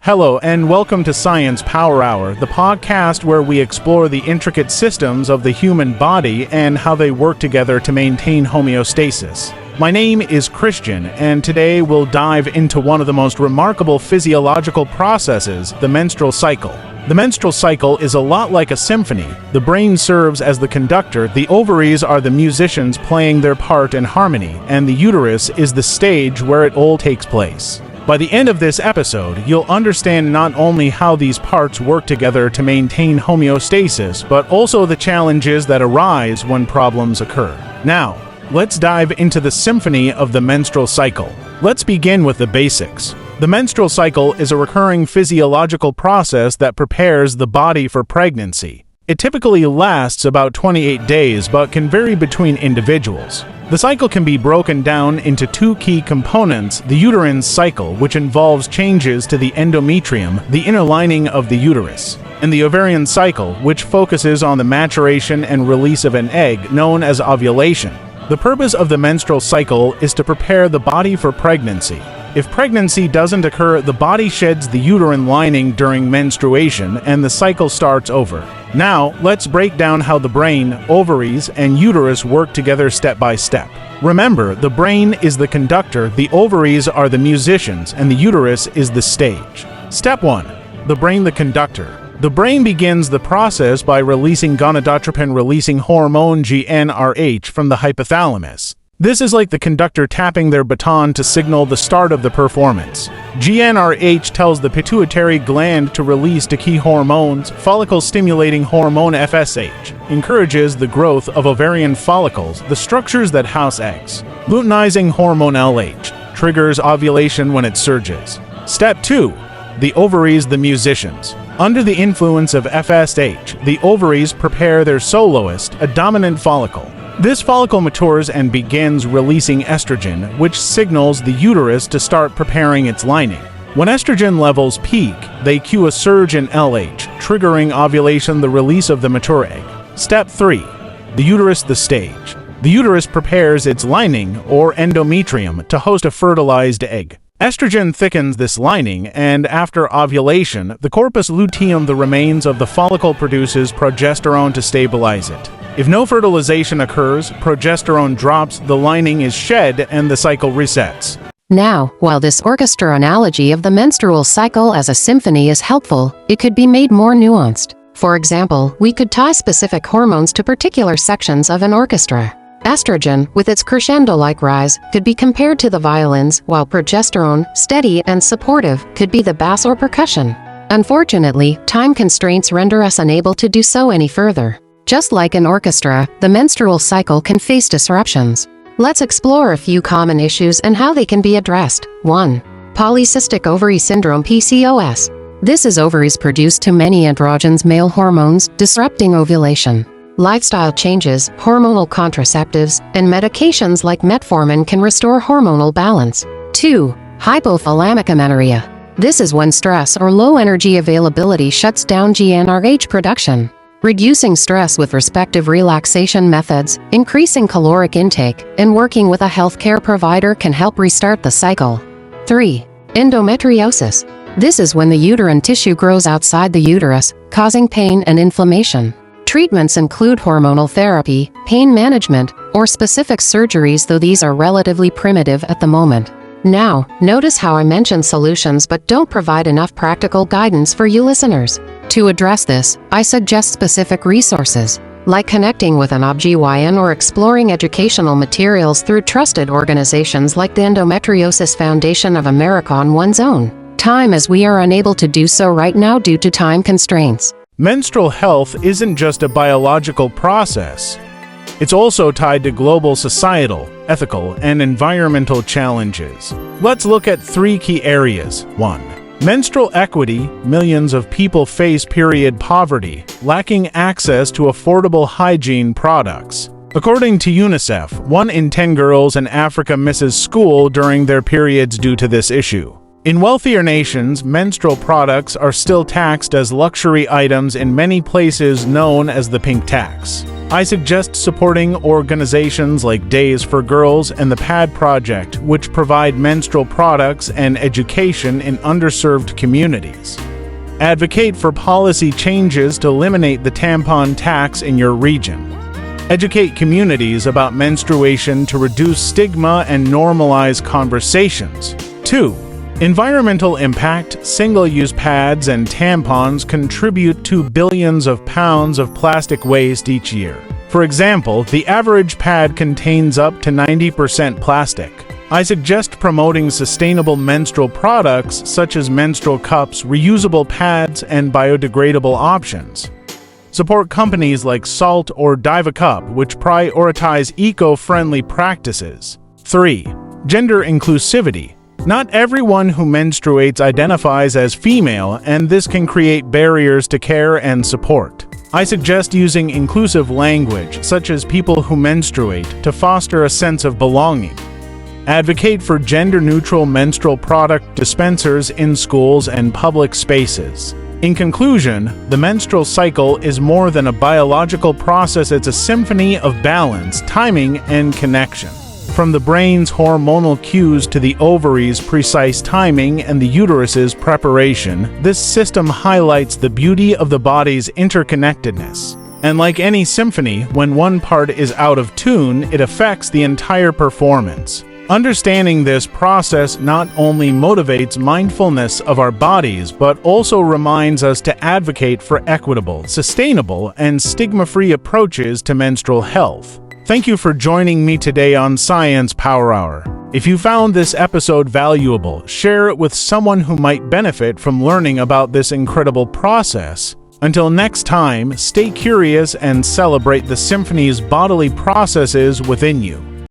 Hello and welcome to Science Power Hour, the podcast where we explore the intricate systems of the human body and how they work together to maintain homeostasis. My name is Christian, and today we'll dive into one of the most remarkable physiological processes, the menstrual cycle. The menstrual cycle is a lot like a symphony. The brain serves as the conductor, the ovaries are the musicians playing their part in harmony, and the uterus is the stage where it all takes place. By the end of this episode, you'll understand not only how these parts work together to maintain homeostasis, but also the challenges that arise when problems occur. Now, let's dive into the symphony of the menstrual cycle. Let's begin with the basics. The menstrual cycle is a recurring physiological process that prepares the body for pregnancy. It typically lasts about 28 days, but can vary between individuals. The cycle can be broken down into two key components: the uterine cycle, which involves changes to the endometrium, the inner lining of the uterus, and the ovarian cycle, which focuses on the maturation and release of an egg, known as ovulation. The purpose of the menstrual cycle is to prepare the body for pregnancy. If pregnancy doesn't occur, the body sheds the uterine lining during menstruation and the cycle starts over. Now, let's break down how the brain, ovaries, and uterus work together step by step. Remember, the brain is the conductor, the ovaries are the musicians, and the uterus is the stage. Step 1. The brain the conductor. The brain begins the process by releasing gonadotropin-releasing hormone GnRH from the hypothalamus. This is like the conductor tapping their baton to signal the start of the performance. GnRH tells the pituitary gland to release two key hormones. Follicle-stimulating hormone FSH encourages the growth of ovarian follicles, the structures that house eggs. Luteinizing hormone LH triggers ovulation when it surges. Step 2. The ovaries, the musicians. Under the influence of FSH, the ovaries prepare their soloist, a dominant follicle. This follicle matures and begins releasing estrogen, which signals the uterus to start preparing its lining. When estrogen levels peak, they cue a surge in LH, triggering ovulation, the release of the mature egg. Step 3. The uterus, the stage. The uterus prepares its lining, or endometrium, to host a fertilized egg. Estrogen thickens this lining, and after ovulation, the corpus luteum, the remains of the follicle, produces progesterone to stabilize it. If no fertilization occurs, progesterone drops, the lining is shed, and the cycle resets. Now, while this orchestra analogy of the menstrual cycle as a symphony is helpful, it could be made more nuanced. For example, we could tie specific hormones to particular sections of an orchestra. Estrogen, with its crescendo-like rise, could be compared to the violins, while progesterone, steady and supportive, could be the bass or percussion. Unfortunately, time constraints render us unable to do so any further. Just like an orchestra, the menstrual cycle can face disruptions. Let's explore a few common issues and how they can be addressed. 1. Polycystic ovary syndrome (PCOS). This is ovaries produce too many androgens, male hormones, disrupting ovulation. Lifestyle changes, hormonal contraceptives, and medications like metformin can restore hormonal balance. 2. Hypothalamic amenorrhea. This is when stress or low energy availability shuts down GnRH production. Reducing stress with respective relaxation methods, increasing caloric intake, and working with a healthcare provider can help restart the cycle. 3. Endometriosis. This is when the uterine tissue grows outside the uterus, causing pain and inflammation. Treatments include hormonal therapy, pain management, or specific surgeries, though these are relatively primitive at the moment. Now, notice how I mentioned solutions but don't provide enough practical guidance for you listeners. To address this, I suggest specific resources, like connecting with an OBGYN or exploring educational materials through trusted organizations like the Endometriosis Foundation of America on one's own time, as we are unable to do so right now due to time constraints. Menstrual health isn't just a biological process. It's also tied to global societal, ethical, and environmental challenges. Let's look at three key areas. 1. Menstrual equity. Millions of people face period poverty, lacking access to affordable hygiene products. According to UNICEF, 1 in 10 girls in Africa misses school during their periods due to this issue. In wealthier nations, menstrual products are still taxed as luxury items in many places, known as the pink tax. I suggest supporting organizations like Days for Girls and the Pad Project, which provide menstrual products and education in underserved communities. Advocate for policy changes to eliminate the tampon tax in your region. Educate communities about menstruation to reduce stigma and normalize conversations. 2. Environmental impact. Single-use pads and tampons contribute to billions of pounds of plastic waste each year. For example, the average pad contains up to 90% plastic. I suggest promoting sustainable menstrual products such as menstrual cups, reusable pads, and biodegradable options. Support companies like Salt or Bevilacqua, which prioritize eco-friendly practices. 3. Gender inclusivity. Not everyone who menstruates identifies as female, and this can create barriers to care and support. I suggest using inclusive language, such as people who menstruate, to foster a sense of belonging. Advocate for gender-neutral menstrual product dispensers in schools and public spaces. In conclusion, the menstrual cycle is more than a biological process, it's a symphony of balance, timing, and connection. From the brain's hormonal cues to the ovaries' precise timing and the uterus's preparation, this system highlights the beauty of the body's interconnectedness. And like any symphony, when one part is out of tune, it affects the entire performance. Understanding this process not only motivates mindfulness of our bodies, but also reminds us to advocate for equitable, sustainable, and stigma-free approaches to menstrual health. Thank you for joining me today on Science Power Hour. If you found this episode valuable, share it with someone who might benefit from learning about this incredible process. Until next time, stay curious and celebrate the symphony's bodily processes within you.